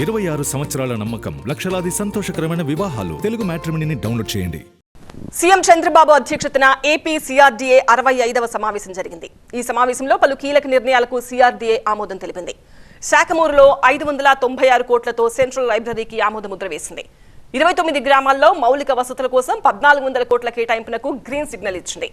26 సంవత్సరాల నమ్మకం, లక్షలాది సంతోషకరమైన వివాహాలు. తెలుగు మ్యాట్రిమోనీని డౌన్లోడ్ చేయండి. సీఎం చంద్రబాబు అధ్యక్షతన ఏపీ సిఆర్డీఏ 65వ సమావేశం జరిగింది. ఈ సమావేశంలో పలు కీలక నిర్ణయాలకు సిఆర్డీఏ ఆమోదం తెలిపింది. శాఖమూరులో 596 కోట్లతో సెంట్రల్ లైబ్రరీకి ఆమోదముద్ర వేసింది. 29 గ్రామాల్లో మౌలిక వసతుల కోసం 1400 కోట్ల కేటాయింపునకు గ్రీన్ సిగ్నల్ ఇచ్చింది.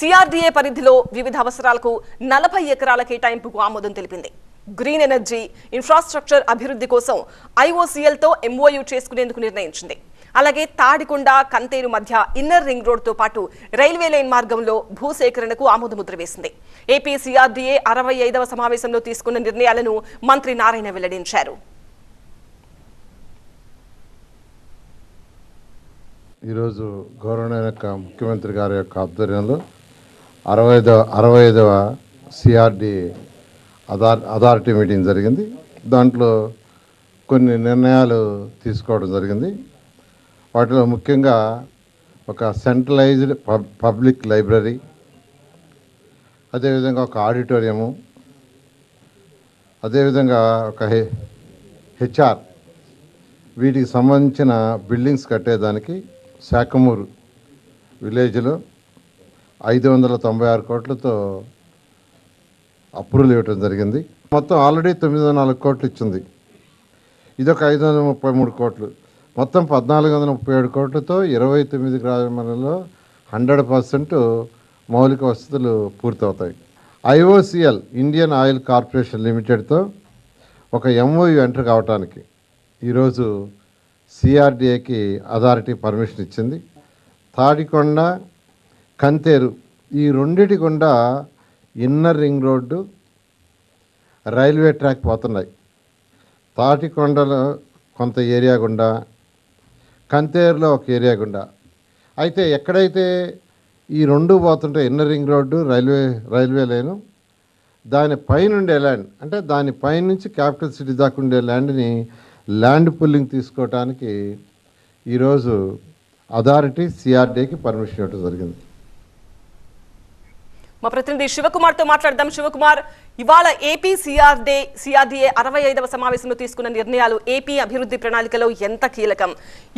సిఆర్డీఏ పరిధిలో వివిధ అవసరాలకు 40 ఎకరాల కేటాయింపుకు ఆమోదం తెలిపింది. గ్రీన్ ఎనర్జీ, ఇన్ఫ్రాస్ట్రక్చర్ అభివృద్ధి కోసం ఐఓసీఎల్తో ఎంఓయూ చేసుకునేందుకు నిర్ణయించింది. అలాగే తాడికొండ, కంతేరు మధ్య ఇన్నర్ రింగ్ రోడ్తో పాటు రైల్వే లైన్ మార్గంలో భూసేకరణకు ఆమోదముద్ర వేసింది. ఏపీ సిఆర్డీఏ 65వ సమావేశంలో తీసుకున్న నిర్ణయాలను మంత్రి నారాయణ వెల్లడించారు. ఈరోజు గౌరవనీయ ముఖ్యమంత్రి గారి యొక్క ఆధ్వర్యంలో 65వ సిఆర్డీఏ అథారిటీ మీటింగ్ జరిగింది. దాంట్లో కొన్ని నిర్ణయాలు తీసుకోవడం జరిగింది. వాటిలో ముఖ్యంగా ఒక సెంట్రలైజ్డ్ పబ్లిక్ లైబ్రరీ, అదేవిధంగా ఒక ఆడిటోరియము, అదేవిధంగా ఒక హెచ్ఆర్, వీటికి సంబంధించిన బిల్డింగ్స్ కట్టేదానికి శాఖమూరు విలేజ్లో 596 కోట్లతో అప్రూవల్ ఇవ్వటం జరిగింది. మొత్తం ఆల్రెడీ 904 కోట్లు ఇచ్చింది. ఇదొక 533 కోట్లు, మొత్తం 1437 కోట్లతో 29 గ్రామాలలో 100% మౌలిక వసతులు పూర్తవుతాయి. ఐఓసీఎల్, ఇండియన్ ఆయిల్ కార్పొరేషన్ లిమిటెడ్తో ఒక ఎంఓయూ ఎంటర్ కావడానికి ఈరోజు సిఆర్డీఏకి అథారిటీ పర్మిషన్ ఇచ్చింది. తాడికొండ, కంతేరు ఈ రెండిటి గుండా inner ring road, railway track పోతున్నాయి. తాటికొండలో కొంత ఏరియా గుండా, కంతేరులో ఒక ఏరియా గుండా. అయితే ఎక్కడైతే ఈ రెండు పోతుంటే inner ring road, railway line, దాని పైనుండే ల్యాండ్, అంటే దాని పైనుంచి క్యాపిటల్ సిటీ దాకా ఉండే ల్యాండ్ని ల్యాండ్ పుల్లింగ్ తీసుకోవటానికి ఈరోజు అథారిటీ సిఆర్డీఏకి పర్మిషన్ ఇవ్వడం జరిగింది. మా ప్రతినిధి శివకుమార్తో మాట్లాడదాం. శివకుమార్, ఇవాళ ఏపీ సిఆర్డీఏ 65వ సమావేశంలో తీసుకున్న నిర్ణయాలు ఏపీ అభివృద్ధి ప్రణాళికలో ఎంత కీలకం?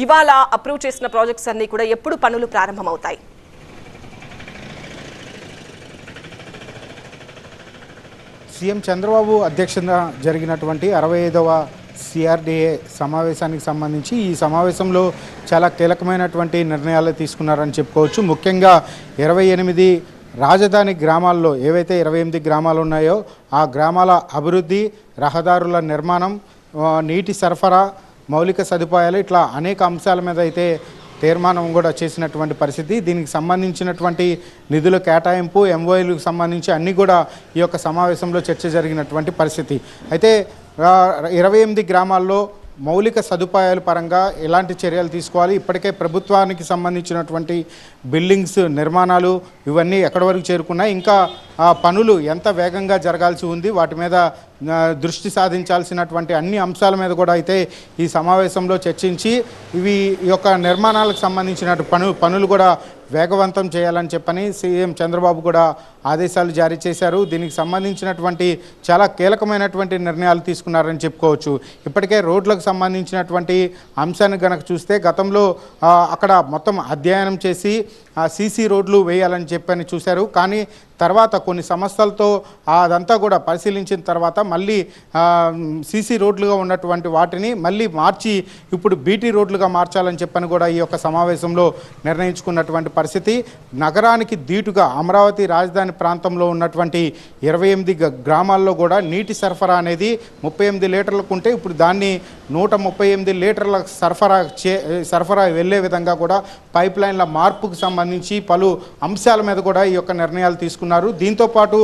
ఇవాళ అప్రూవ్ చేసిన ప్రాజెక్ట్స్ అన్ని కూడా ఎప్పుడు పనులు ప్రారంభమవుతాయి? సీఎం చంద్రబాబు అధ్యక్షతన జరిగినటువంటి 65వ సిఆర్డీఏ సమావేశానికి సంబంధించి ఈ సమావేశంలో చాలా కీలకమైనటువంటి నిర్ణయాలు తీసుకున్నారని చెప్పుకోవచ్చు. ముఖ్యంగా 28 రాజధాని గ్రామాల్లో ఏవైతే 28 గ్రామాలు ఉన్నాయో ఆ గ్రామాల అభివృద్ధి, రహదారుల నిర్మాణం, నీటి సరఫరా, మౌలిక సదుపాయాలు, ఇట్లా అనేక అంశాల మీద అయితే తీర్మానం కూడా చేసినటువంటి పరిస్థితి. దీనికి సంబంధించినటువంటి నిధుల కేటాయింపు, ఎంఓఏలకు సంబంధించి అన్నీ కూడా ఈ యొక్క సమావేశంలో చర్చ జరిగినటువంటి పరిస్థితి. అయితే 28 గ్రామాల్లో మౌలిక సదుపాయాల పరంగా ఎలాంటి చర్యలు తీసుకోవాలి, ఇప్పటికే ప్రభుత్వానికి సంబంధించినటువంటి బిల్డింగ్స్ నిర్మాణాలు ఇవన్నీ ఎక్కడి వరకు చేరుకున్నాయి, ఇంకా పనులు ఎంత వేగంగా జరగాల్సి ఉంది, వాటి మీద దృష్టి సాధించాల్సినటువంటి అన్ని అంశాల మీద కూడా అయితే ఈ సమావేశంలో చర్చించి ఈ యొక్క నిర్మాణాలకు సంబంధించిన పనులు కూడా వేగవంతం చేయాలని చెప్పని సీఎం చంద్రబాబు కూడా ఆదేశాలు జారీ చేశారు. దీనికి సంబంధించినటువంటి చాలా కీలకమైనటువంటి నిర్ణయాలు తీసుకున్నారని చెప్పుకోవచ్చు. ఇప్పటికే రోడ్లకు సంబంధించినటువంటి అంశాన్ని కనుక చూస్తే గతంలో అక్కడ మొత్తం అధ్యయనం చేసి సీసీ రోడ్లు వేయాలని చెప్పని చూశారు. కానీ తర్వాత కొన్ని సంస్థలతో అదంతా కూడా పరిశీలించిన తర్వాత మళ్ళీ సీసీ రోడ్లుగా ఉన్నటువంటి వాటిని మళ్ళీ మార్చి ఇప్పుడు బీటీ రోడ్లుగా మార్చాలని చెప్పని కూడా ఈ యొక్క సమావేశంలో నిర్ణయించుకున్నటువంటి పరిస్థితి. నగరానికి దీటుగా అమరావతి రాజధాని ప్రాంతంలో ఉన్నటువంటి 28 గ్రామాల్లో కూడా నీటి సరఫరా అనేది 38 లీటర్లకు ఉంటే ఇప్పుడు దాన్ని 138 లీటర్ల సరఫరా వెళ్ళే విధంగా కూడా పైప్ లైన్ల మార్పుకు సంబంధించి పలు అంశాల మీద కూడా ఈ యొక్క నిర్ణయాలు తీసుకున్నారు. దీంతోపాటు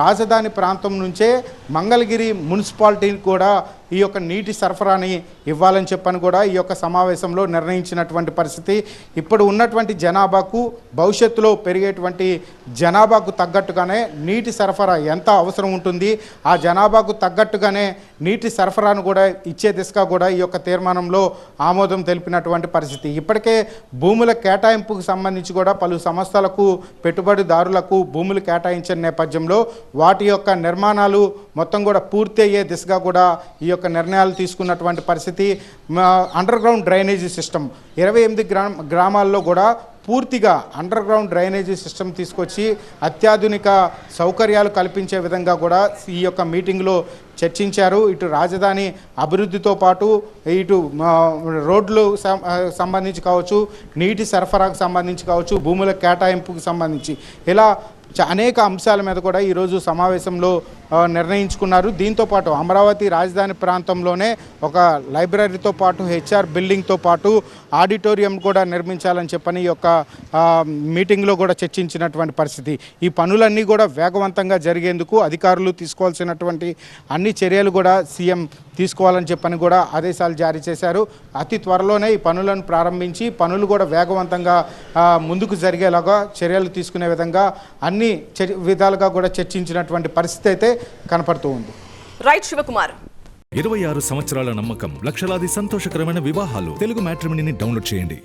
రాజధాని ప్రాంతం నుంచే మంగళగిరి మున్సిపాలిటీకి కూడా ఈ యొక్క నీటి సరఫరాని ఇవ్వాలని చెప్పని కూడా ఈ యొక్క సమావేశంలో నిర్ణయించినటువంటి పరిస్థితి. ఇప్పుడు ఉన్నటువంటి జనాభాకు, భవిష్యత్తులో పెరిగేటువంటి జనాభాకు తగ్గట్టుగానే నీటి సరఫరా ఎంత అవసరం ఉంటుంది, ఆ జనాభాకు తగ్గట్టుగానే నీటి సరఫరాను కూడా ఇచ్చే దిశగా కూడా ఈ యొక్క తీర్మానంలో ఆమోదం తెలిపినటువంటి పరిస్థితి. ఇప్పటికే భూముల కేటాయింపుకు సంబంధించి కూడా పలు సంస్థలకు, పెట్టుబడిదారులకు భూములు కేటాయించిన నేపథ్యంలో వాటి యొక్క నిర్మాణాలు మొత్తం కూడా పూర్తి అయ్యే దిశగా కూడా ఈ యొక్క నిర్ణయాలు తీసుకున్నటువంటి పరిస్థితి. అండర్ గ్రౌండ్ డ్రైనేజీ సిస్టమ్ 28 గ్రామాల్లో కూడా పూర్తిగా అండర్ గ్రౌండ్ డ్రైనేజీ సిస్టమ్ తీసుకొచ్చి అత్యాధునిక సౌకర్యాలు కల్పించే విధంగా కూడా ఈ యొక్క మీటింగ్లో చర్చించారు. ఇటు రాజధాని అభివృద్ధితో పాటు ఇటు రోడ్లు సంబంధించి కావచ్చు, నీటి సరఫరాకు సంబంధించి కావచ్చు, భూముల కేటాయింపుకు సంబంధించి ఇలా అనేక అంశాల మీద కూడా ఈరోజు సమావేశంలో నిర్ణయించుకున్నారు. దీంతోపాటు అమరావతి రాజధాని ప్రాంతంలోనే ఒక లైబ్రరీతో పాటు హెచ్ఆర్ బిల్డింగ్తో పాటు ఆడిటోరియం కూడా నిర్మించాలని చెప్పని ఈ యొక్క మీటింగ్లో కూడా చర్చించినటువంటి పరిస్థితి. ఈ పనులన్నీ కూడా వేగవంతంగా జరిగేందుకు అధికారులు తీసుకోవాల్సినటువంటి అన్ని చర్యలు కూడా సీఎం తీసుకోవాలని చెప్పని కూడా ఆదేశాలు జారీ చేశారు. అతి త్వరలోనే ఈ పనులను ప్రారంభించి పనులు కూడా వేగవంతంగా ముందుకు జరిగేలాగా చర్యలు తీసుకునే విధంగా అన్ని విధాలుగా కూడా చర్చించినటువంటి పరిస్థితి అయితే కనపడుతూ ఉంది. రైట్ శివకుమార్. 26 సంవత్సరాల నమ్మకం, లక్షలాది సంతోషకరమైన వివాహాలు. తెలుగు మ్యాట్రిమనీని డౌన్లోడ్ చేయండి.